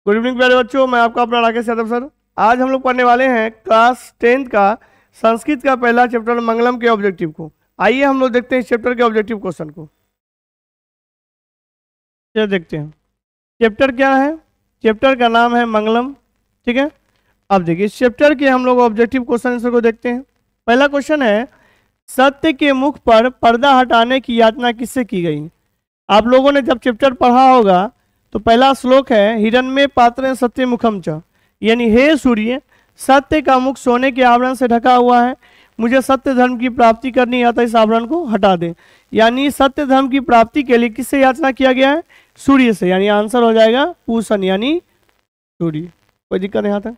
Good evening प्यारे बच्चों, मैं आपका अपना राकेश यादव सर। आज हम लोग पढ़ने वाले हैं क्लास 10th का संस्कृत का पहला चैप्टर मंगलम के ऑब्जेक्टिव को। आइए हम लोग देखते हैं इस चैप्टर के ऑब्जेक्टिव क्वेश्चन को। चलिए देखते हैं चैप्टर क्या है। चैप्टर का नाम है मंगलम, ठीक है। अब देखिए इस चैप्टर के हम लोग ऑब्जेक्टिव क्वेश्चन आंसर को देखते हैं। पहला क्वेश्चन है, सत्य के मुख पर पर्दा हटाने की यातना किससे की गई। आप लोगों ने जब चैप्टर पढ़ा होगा तो पहला श्लोक है, हिरण्मय पात्रेण सत्य मुखम च, यानी हे सूर्य, सत्य का मुख सोने के आवरण से ढका हुआ है, मुझे सत्य धर्म की प्राप्ति करनी है, अतः इस आवरण को हटा दे। यानी सत्य धर्म की प्राप्ति के लिए किससे याचना किया गया है, सूर्य से, यानी आंसर हो जाएगा पूषण यानी सूर्य। कोई दिक्कत नहीं आता।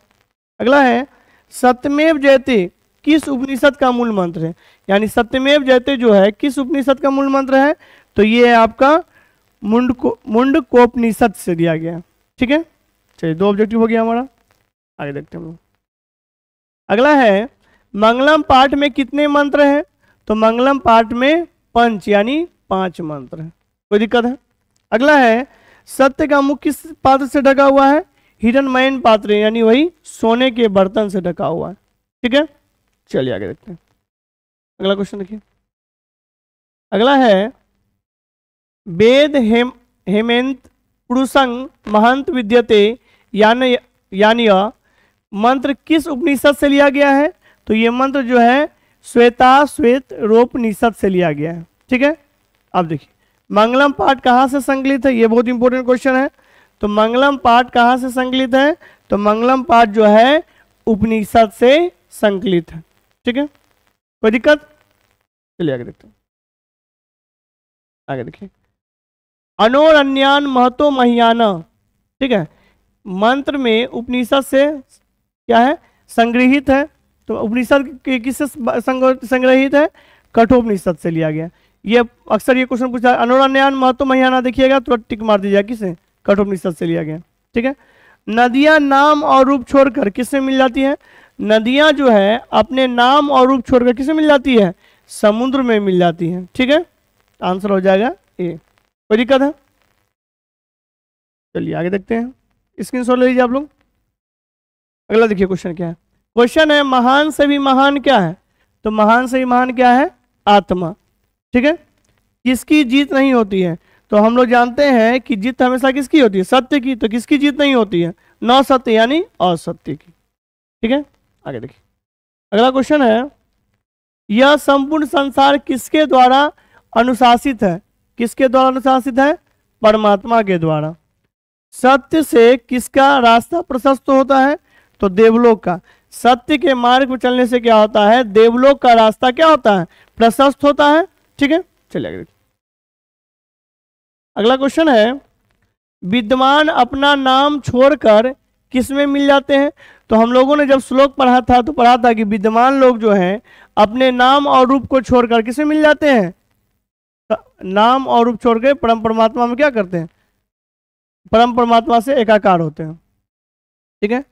अगला है, सत्यमेव जयते किस उपनिषद का मूल मंत्र है। यानी सत्यमेव जयते जो है किस उपनिषद का मूल मंत्र है, तो ये है आपका मुंडकोपनिषद से दिया गया, ठीक है। चलिए दो ऑब्जेक्टिव हो गया हमारा, आगे देखते हैं हम लोग। अगला है, मंगलम पाठ में कितने मंत्र हैं, तो मंगलम पाठ में पंच यानी 5 मंत्र हैं। कोई दिक्कत है। अगला है, सत्य का मुख किस पात्र से ढका हुआ है, हिरण्मयन पात्र यानी वही सोने के बर्तन से ढका हुआ है, ठीक है। चलिए आगे देखते हैं। अगला क्वेश्चन देखिए। अगला है, वेद हेमंत पुरुषंग महंत विद्यते यानी मंत्र किस उपनिषद से लिया गया है, तो ये मंत्र जो है श्वेत रोपनिषद से लिया गया है, ठीक है। अब देखिए मंगलम पाठ कहाँ से संकलित है, ये बहुत इंपॉर्टेंट क्वेश्चन है। तो मंगलम पाठ कहाँ से संकलित है, तो मंगलम पाठ जो है उपनिषद से संकलित है, ठीक है। कोई दिक्कत। चलिए आगे देखते हैं। आगे देखिए, अनोरन्यान महतो महियाना, ठीक है। मंत्र में उपनिषद से क्या है, संग्रहित है। तो उपनिषद किससे संग्रहित है, कठोपनिषद से लिया गया। ये अक्सर ये क्वेश्चन पूछा, अनोरन्यान महतो महियाना देखिएगा तो टिक मार दीजिएगा, किसे, कठोपनिषद से लिया गया, ठीक है। नदियां नाम और रूप छोड़कर किससे मिल जाती है, नदियां जो है अपने नाम और रूप छोड़कर किससे मिल जाती है, समुद्र में मिल जाती है, ठीक है। आंसर हो जाएगा ए। कोई दिक्कत है। चलिए आगे देखते हैं, स्क्रीनशॉट ले लीजिए आप लोग। अगला देखिए क्वेश्चन क्या है। क्वेश्चन है, महान से भी महान क्या है, तो महान से भी महान क्या है, आत्मा, ठीक है। किसकी जीत नहीं होती है, तो हम लोग जानते हैं कि जीत हमेशा किसकी होती है, सत्य की। तो किसकी जीत नहीं होती है, न सत्य यानी असत्य की, ठीक है। आगे देखिए। अगला क्वेश्चन है, यह संपूर्ण संसार किसके द्वारा अनुशासित है, किसके द्वारा अनुशासित है, परमात्मा के द्वारा। सत्य से किसका रास्ता प्रशस्त होता है, तो देवलोक का। सत्य के मार्ग पर चलने से क्या होता है, देवलोक का रास्ता क्या होता है, प्रशस्त होता है, ठीक है। चलिए आगे देखिए। अगला क्वेश्चन है, विद्वान अपना नाम छोड़कर किस में मिल जाते हैं, तो हम लोगों ने जब श्लोक पढ़ा था तो पढ़ा था कि विद्वान लोग जो हैं अपने नाम और रूप को छोड़कर किस में मिल जाते हैं, नाम और रूप छोड़कर परम परमात्मा में क्या करते हैं, परम परमात्मा से एकाकार होते हैं, ठीक है।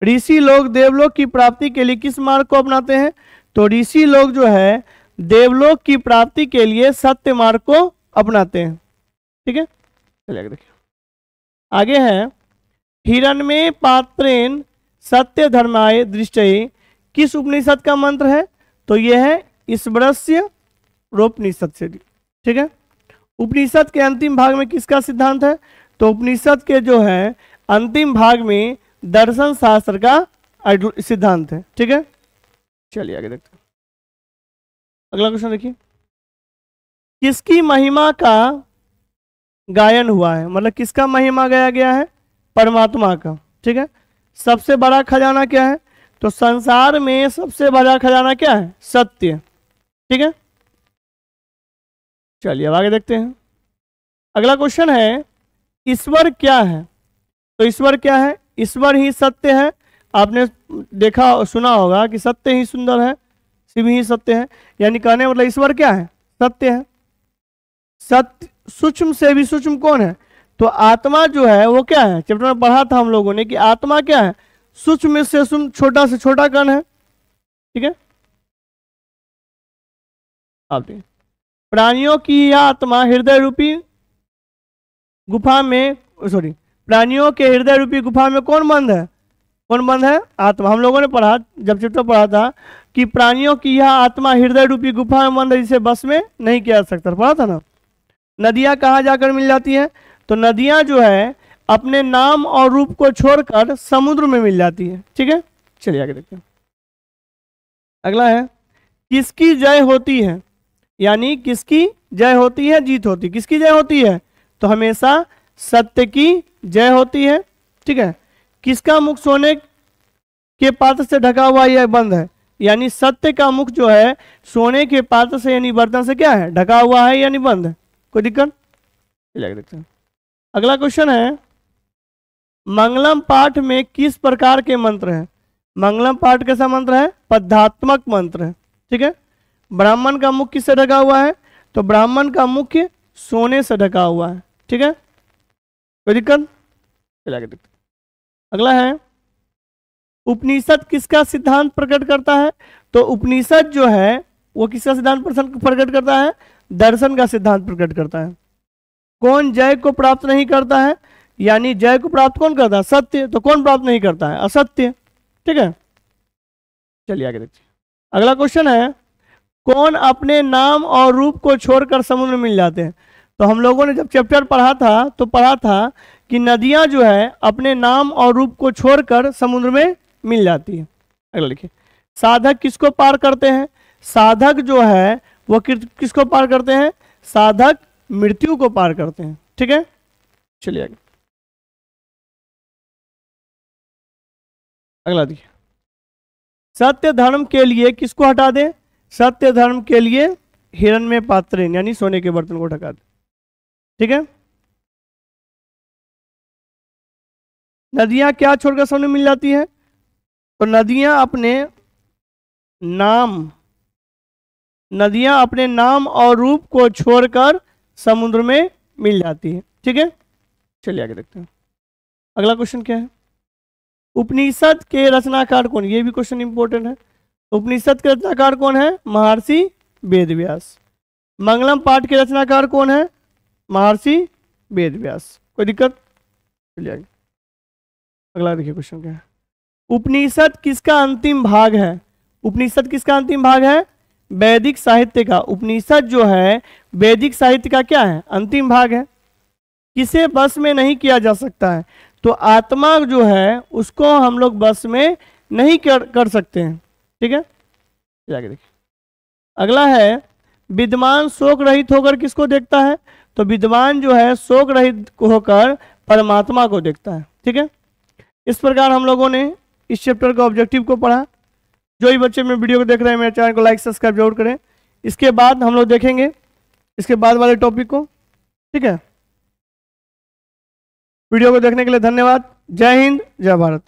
ऋषि लोग देवलोक की प्राप्ति के लिए किस मार्ग को अपनाते हैं, तो ऋषि लोग जो है देवलोक की प्राप्ति के लिए सत्य मार्ग को अपनाते हैं, ठीक है। चलिए आगे देखिए। आगे है, हिरण्मय पात्रेण सत्य धर्माय दृष्टये किस उपनिषद का मंत्र है, तो यह है ईश्वरस्य रोपनिषद से, ठीक है। उपनिषद के अंतिम भाग में किसका सिद्धांत है, तो उपनिषद के जो है अंतिम भाग में दर्शन शास्त्र का सिद्धांत है, ठीक है। चलिए आगे देखते हैं। अगला क्वेश्चन देखिए, किसकी महिमा का गायन हुआ है, मतलब किसका महिमा गाया गया है, परमात्मा का, ठीक है। सबसे बड़ा खजाना क्या है, तो संसार में सबसे बड़ा खजाना क्या है, सत्य, ठीक है। चलिए अब आगे देखते हैं। अगला क्वेश्चन है, ईश्वर क्या है, तो ईश्वर क्या है, ईश्वर ही सत्य है। आपने देखा सुना होगा कि सत्य ही सुंदर है, शिव ही सत्य है, यानी कहने मतलब ईश्वर क्या है, सत्य है। सत्य सूक्ष्म से भी सूक्ष्म कौन है, तो आत्मा जो है वो क्या है, चैप्टर में पढ़ा था हम लोगों ने कि आत्मा क्या है, सूक्ष्म से छोटा से छोटा कण है, ठीक है। आप प्राणियों की यह आत्मा हृदय रूपी गुफा में प्राणियों के हृदय रूपी गुफा में कौन बंद है? कौन बंद है? आत्मा। हम लोगों ने पढ़ा, जब चैप्टर पढ़ा था कि प्राणियों की यह आत्मा हृदय रूपी गुफा में बंद है, जिसे बस में नहीं किया जा सकता, पढ़ा था ना। नदियां कहाँ जाकर मिल जाती हैं? तो नदियां जो है अपने नाम और रूप को छोड़कर समुद्र में मिल जाती है। ठीक है, चलिए आगे देखते हैं। अगला है किसकी जय होती है, यानी किसकी जय होती है, जीत होती है। किसकी जय होती है? तो हमेशा सत्य की जय होती है। ठीक है, किसका मुख सोने के पात्र से ढका हुआ या बंद है? यानी सत्य का मुख जो है सोने के पात्र से यानी बर्तन से क्या है, ढका हुआ है यानी बंद है। कोई दिक्कत? चलिए देखते हैं। अगला क्वेश्चन है मंगलम पाठ में किस प्रकार के मंत्र हैं? मंगलम पाठ कैसा मंत्र है? पद्यात्मक मंत्र है। ठीक है, ब्राह्मण का मुख किससे ढका हुआ है? तो ब्राह्मण का मुख सोने से ढका हुआ है। ठीक है, कोई दिक्कत? चलिए आगे देखते हैं। अगला है उपनिषद किसका सिद्धांत प्रकट करता है? तो उपनिषद जो है वो किसका सिद्धांत प्रकट करता है? दर्शन का सिद्धांत प्रकट करता है। कौन जय को प्राप्त नहीं करता है? यानी जय को प्राप्त कौन करता है? सत्य। तो कौन प्राप्त नहीं करता है? असत्य। ठीक है, चलिए आगे देखिए। अगला क्वेश्चन है कौन अपने नाम और रूप को छोड़कर समुद्र में मिल जाते हैं? तो हम लोगों ने जब चैप्टर पढ़ा था तो पढ़ा था कि नदियां जो है अपने नाम और रूप को छोड़कर समुद्र में मिल जाती है। अगला लिखिए साधक किसको पार करते हैं? साधक जो है वो किसको पार करते हैं? साधक मृत्यु को पार करते हैं। ठीक है, चलिए आगे। अगला देखिए सत्य धर्म के लिए किसको हटा दे? सत्य धर्म के लिए हिरण्य पात्रेन यानी सोने के बर्तन को ढका दे। ठीक है, नदियां क्या छोड़कर समुद्र में मिल जाती है? तो नदियां अपने नाम और रूप को छोड़कर समुद्र में मिल जाती है। ठीक है, चलिए आगे देखते हैं। अगला क्वेश्चन क्या है उपनिषद के रचनाकार कौन? ये भी क्वेश्चन इंपॉर्टेंट है। उपनिषद के रचनाकार कौन है? महर्षि वेदव्यास। मंगलम पाठ के रचनाकार कौन है? महर्षि वेदव्यास। कोई दिक्कत? चलिए आगे। अगला देखिए क्वेश्चन क्या है उपनिषद किसका अंतिम भाग है? उपनिषद किसका अंतिम भाग है? वैदिक साहित्य का। उपनिषद जो है वैदिक साहित्य का क्या है? अंतिम भाग है। किसे बस में नहीं किया जा सकता है? तो आत्मा जो है उसको हम लोग बस में नहीं कर सकते हैं। ठीक है, आगे देखिए। अगला है विद्वान शोक रहित होकर किसको देखता है? तो विद्वान जो है शोक रहित होकर परमात्मा को देखता है। ठीक है, इस प्रकार हम लोगों ने इस चैप्टर का ऑब्जेक्टिव को पढ़ा। जो भी बच्चे मेरे वीडियो को देख रहे हैं मेरे चैनल को लाइक सब्सक्राइब जरूर करें। इसके बाद हम लोग देखेंगे इसके बाद वाले टॉपिक को। ठीक है, वीडियो को देखने के लिए धन्यवाद। जय हिंद, जय भारत।